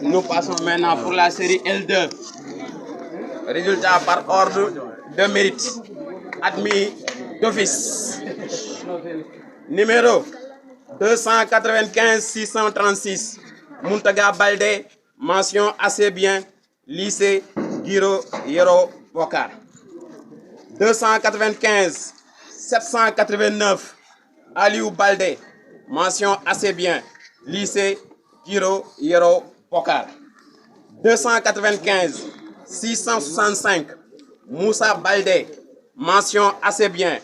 Nous passons maintenant pour la série L2. Résultat par ordre de mérite. Admis d'office. Numéro 295 636. Muntaga Baldé, mention assez bien, lycée Guiro Yero Bokar. 295 789. Aliou Baldé, mention assez bien, lycée Guiro Yero Bokar. 295 665. Moussa Baldé, mention assez bien,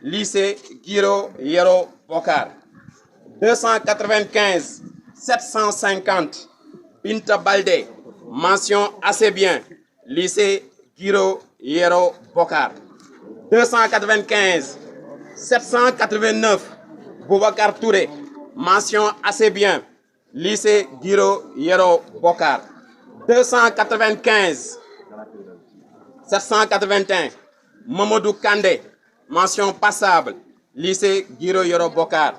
lycée Guiro Yero Bokar. 295 750. Binta Baldé, mention assez bien, lycée Guiro Yero Bokar. 295 789. Boubacar Touré, mention assez bien, lycée Guiro Yero Bokar. 295 781. Mamadou Kandé, mention passable, lycée Guiro Yero Bokar.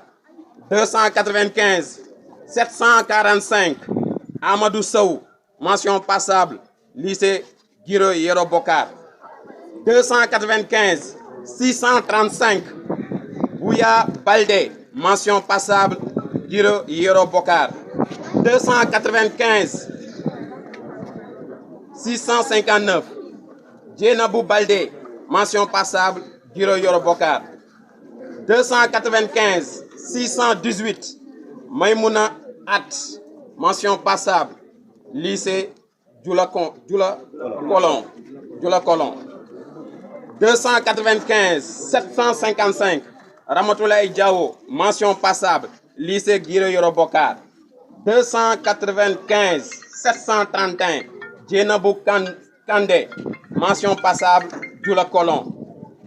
295 745. Amadou Sow, mention passable, lycée Guiro Yero Bokar. 295 635. Bouya Baldé, mention passable, Guiro Yero Bokar. 295 659. Djenabou Baldé, mention passable, Guiro Yero Bokar. 295 618. Maïmouna At, mention passable, lycée Djoula Colon. 295 755. Ramatoulaye Diao, mention passable, lycée Guiro Yero Bokar. 295 731. Djenabou Kandé, mention passable, Djoula Colon.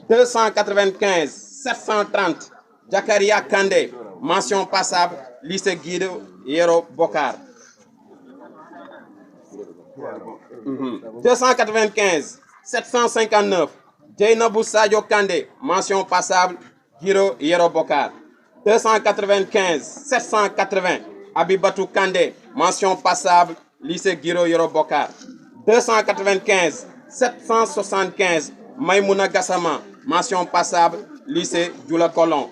295 730. Jakaria Kandé, mention passable, lycée Guiro Yero Bokar. 295 759. Djeynabou Sadio Kandé, mention passable, Guiro Yero Bokar. 295 780. Abibatou Kandé, mention passable, lycée Guiro Yero Bokar. 295 775. Maïmouna Gassama, mention passable, lycée Djoula Colon.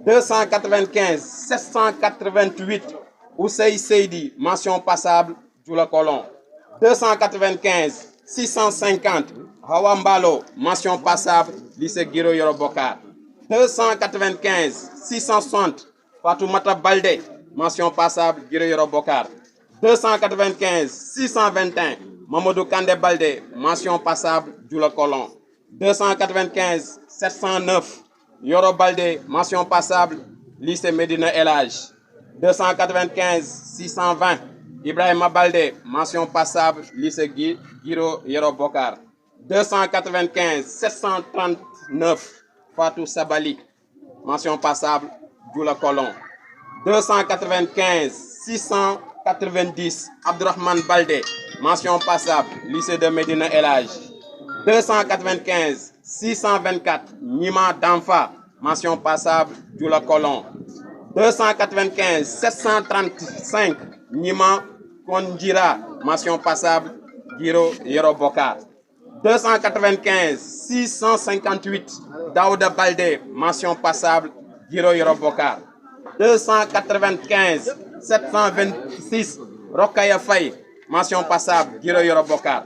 295 788. Ousseï Seydi, mention passable, Djoula Colon. 295 650. Hawa Mbalo, mention passable, lycée Guiro Yero Bokar. 295 660. Fatoumata Baldé, mention passable, Guiro Yero Bokar. 295 621. Mamadou Kandé Baldé, mention passable, Djoula Colon. 295 709. Yoro Baldé, mention passable, lycée Medina El Hadj. 295 620. Ibrahima Baldé, mention passable, lycée Guiro Yero Bokar. 295 739. Fatou Sabali, mention passable, Djoula Colon. 295 690. Abdourahmane Baldé, mention passable, lycée de Medina El Hadj. 295 624. Nima Danfa, mention passable, Djoula Colon. 295 735. Nima Kondjira, mention passable, Guiro Yero Bokar. 295 658. Daouda Baldé, mention passable, Guiro Yero Bokar. 295 726. Rokaya Faye, mention passable, Guiro Yero Bokar.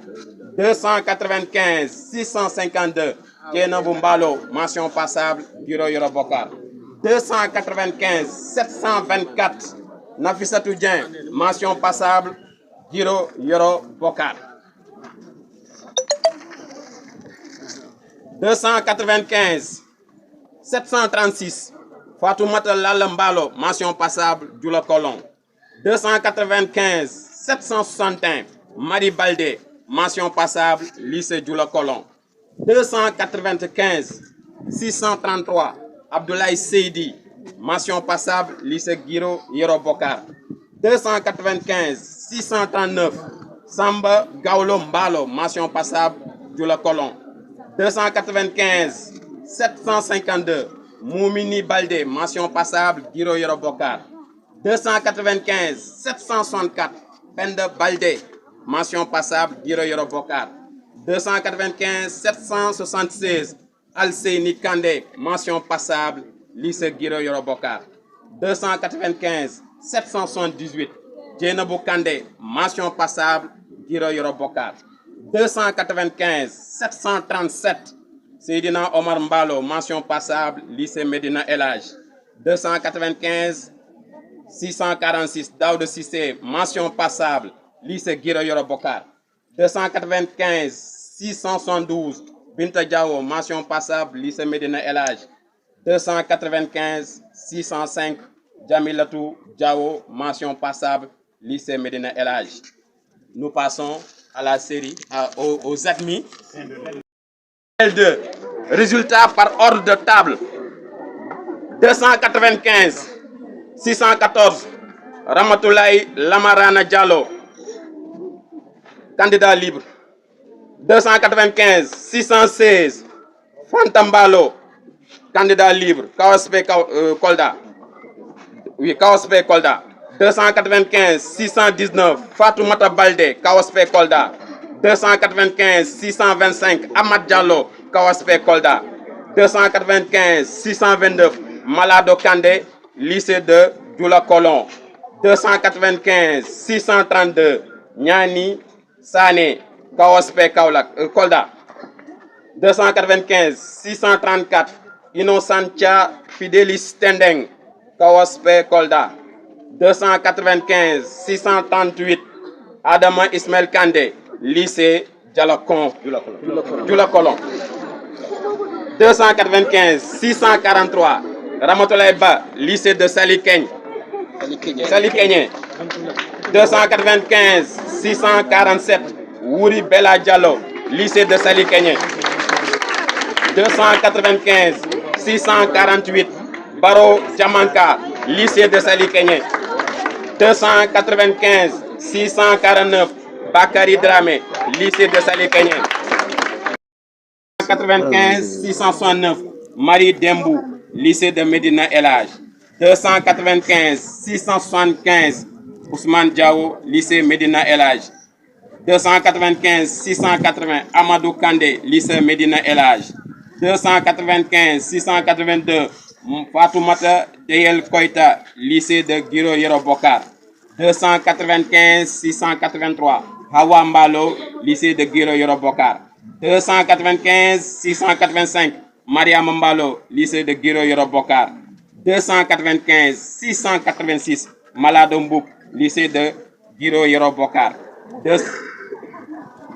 295 652. Djenabou Mbalo, mention passable, Guiro Yero Bokar. 295 724. Nafissatou Dien, mention passable, Guiro Yero Bokar. 295 736. Fatoumata Lalla Mbalo, mention passable, Djoula Colon. 295 761. Marie Baldé, mention passable, lycée Djoula Colon. 295 633. Abdoulaye Seydi, mention passable, lycée Guiro Yero Bokar. 295 639. Samba Gaulo Mbalo, mention passable, Djoula Colon. 295 752. Moumini Baldé, mention passable, Guiro Yero Bokar. 295 764. Penda Baldé, mention passable, Guiro Yoro Bokar. 295 776, Alseyni Kandé, mention passable, lycée Guiro Yoro Bokar. 295 778, Djenabou Kandé, mention passable, Guiro Yoro Bokar. 295 737, Seydina Omar Mbalo, mention passable, lycée Medina El Hadj. 295 646, Daoud Cissé, mention passable, lycée Guiro Yoro Bokar. 295 672, Binta Diawo, mention passable, lycée Medina El Hadj. 295 605, Jamilatou Diawo, mention passable, lycée Medina El Hadj. Nous passons à la série, aux admis. L2, résultat par ordre de table. 295 614, Ramatoulaye Lamarana Diallo, candidat libre. 295 616, Fantambalo, candidat libre. KOSP Kolda. Oui, KOSP Kolda. 295 619, Fatoumata Baldé, KOSP Kolda. 295 625, Amad Diallo, KOSP Kolda. 295 629, Malado Kandé, lycée de Djoula Colon. 295 632, Nyani Sané, KOSP Kolda. 295 634, Innocentia Fidelis Tendeng, KOSP Kolda. 295 638, Adama Ismail Kandé, lycée Djoula Colon. 295 643, Ramatoulaye Ba, lycée de Sali Kegne. 295 647, Wouri Bella Diallo, lycée de Sali Kegne. 295 648, Baro Diamanka, lycée de Sali Kegne. 295 649, Bakary Dramé, lycée de Sali Kegne. 295 669, Marie Dembou, lycée de Medina El Hadj. 295 675, Ousmane Diawo, lycée Medina El Hadj. 295 680, Amadou Kandé, lycée Medina El Hadj. 295 682, Fatoumata Deyel Koita, lycée de Guiro Yoro Bokar. 295 683, Hawa Mbalo, lycée de Guiro Yoro Bokar. 295 685, Mariam Mbalo, lycée de Guiro Yoro Bokar. 295 686, Malado Mbouk, lycée de Guiro Yoro Bokar.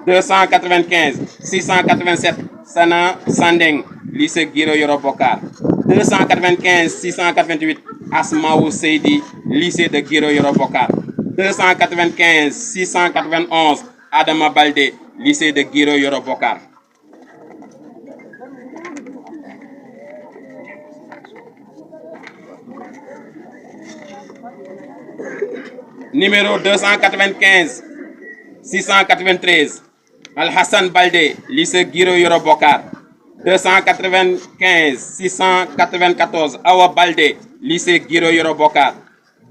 295 687, Sana Sandeng, lycée Guiro Yoro Bokar. 295 688, Asmaou Seydi, lycée de Guiro Yoro Bokar. 295 691, Adama Baldé, lycée de Guiro Yoro Bokar. Numéro 295 693, Al-Hassan Baldé, lycée Guiro Yoro Bokar. 295 694, Awa Baldé, lycée Guiro Yoro Bokar.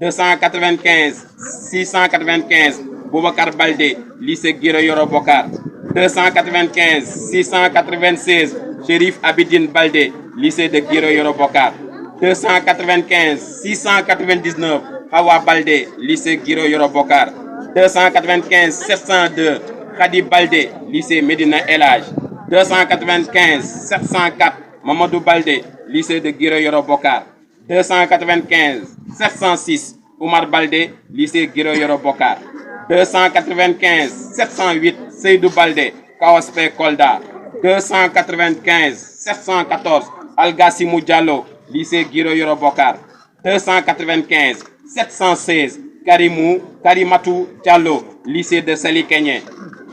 295 695, Boubacar Baldé, lycée Guiro Yoro Bokar. 295 696, Chérif Abidine Baldé, lycée de Guiro Yoro Bokar. 295 699, Hawa Baldé, lycée Guiro Yoro Bokar. 295 702, Khadi Baldé, lycée Medina El Hadj. 295 704, Mamadou Baldé, lycée de Guiro Yoro Bokar. 295 706, Oumar Baldé, lycée Guiro Yoro Bokar. 295 708, Seydou Baldé, KOSP Kolda. 295 714, Algassimou Diallo, lycée Guiro Yoro Bokar. 295 716, Karimatou Diallo, lycée de Sali Kegne.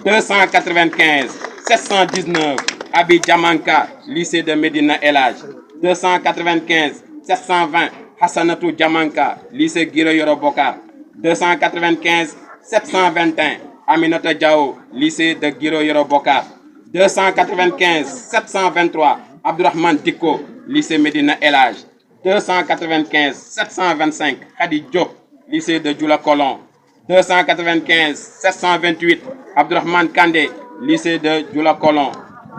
295 719, Abi Diamanka, lycée de Medina El Hadj. 295 720, Hassanatou Diamanka, lycée Guiro Yoro Bokar. 295 721, Aminata Diao, lycée de Guiro Yoro Bokar. 295 723, Abdourahmane Diko, lycée Medina El Hadj. 295 725, Khadi Diop, lycée de Djoula Colon. 295 728 Abdourahmane Kandé, lycée de Djoula-Colon.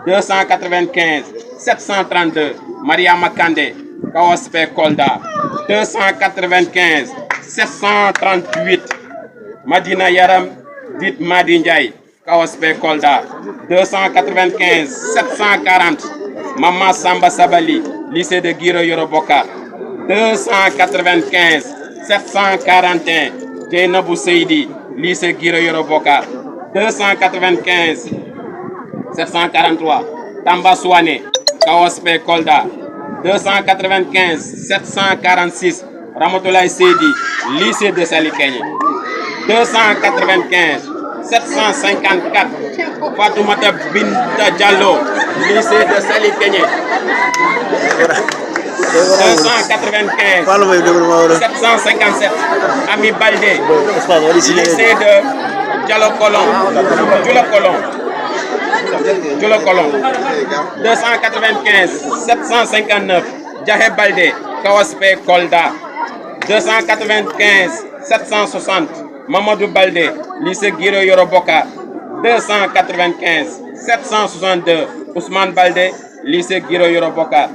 295 732 Mariama Kandé, Kawaspe Kolda. 295 738 Madina Yaram dit Madi Ndiaye, Kawaspe Kolda. 295 740 Mama Samba Sabali, lycée de Guiro Yoro Bokar. 295 741 Djeynabou Seydi, lycée Guiro Yoro Bokar. 295 743 Tamba Souane, Kawaspe Kolda. 295 746 Ramatoulaye Seydi, lycée de Salikégné. 295 754 Fatoumata Binta Diallo, lycée de Salikégné. 295 757 Ami Baldé, lycée de Djoula-Colon. 295 759 Djahé Baldé, Kawaspe Kolda. 295 760 Mamadou Baldé, lycée Guiro Yoro Bokar. 295 762 Ousmane Baldé, lycée Guiro Yoro Bokar.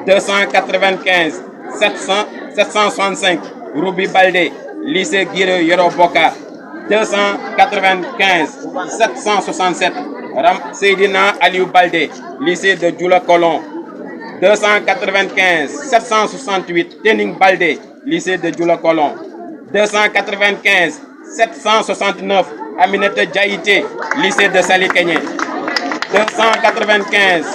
295 765 Roubi Baldé, lycée Guiro Yoro Bokar. 295 767 Seydina Aliou Baldé, lycée de Djoula-Colon. 295 768 Tening Baldé, lycée de Djoula-Colon. 295 769 Aminata Diaïté, lycée de Salikégné. 295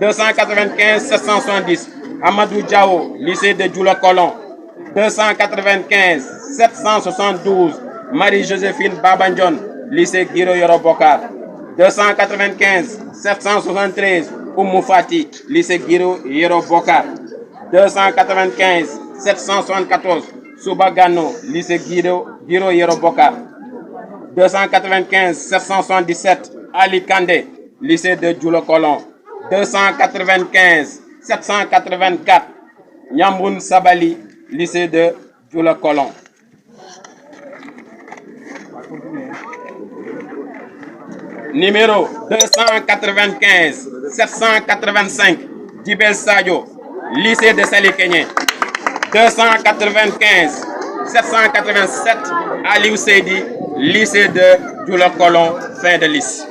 770 Amadou Diao, lycée de Djoula-Colon. 295 772 Marie-Joséphine Babandjon, lycée Guiro Yoro Bokar. 295 773 Oumou Fati, lycée Guiro Yoro Bokar. 295 774 Soubagano, lycée Guiro Yoro Bokar. 295 777 Ali Kandé, lycée de Djoula-Colon. 295 784 Nyamboun Sabali, lycée de Djoula-Colon. Numéro 295 785 Djibel Sadio, lycée de Salikégné. 295 787 Aliou Seydi, lycée de Djoula-Colon. Fin de liste.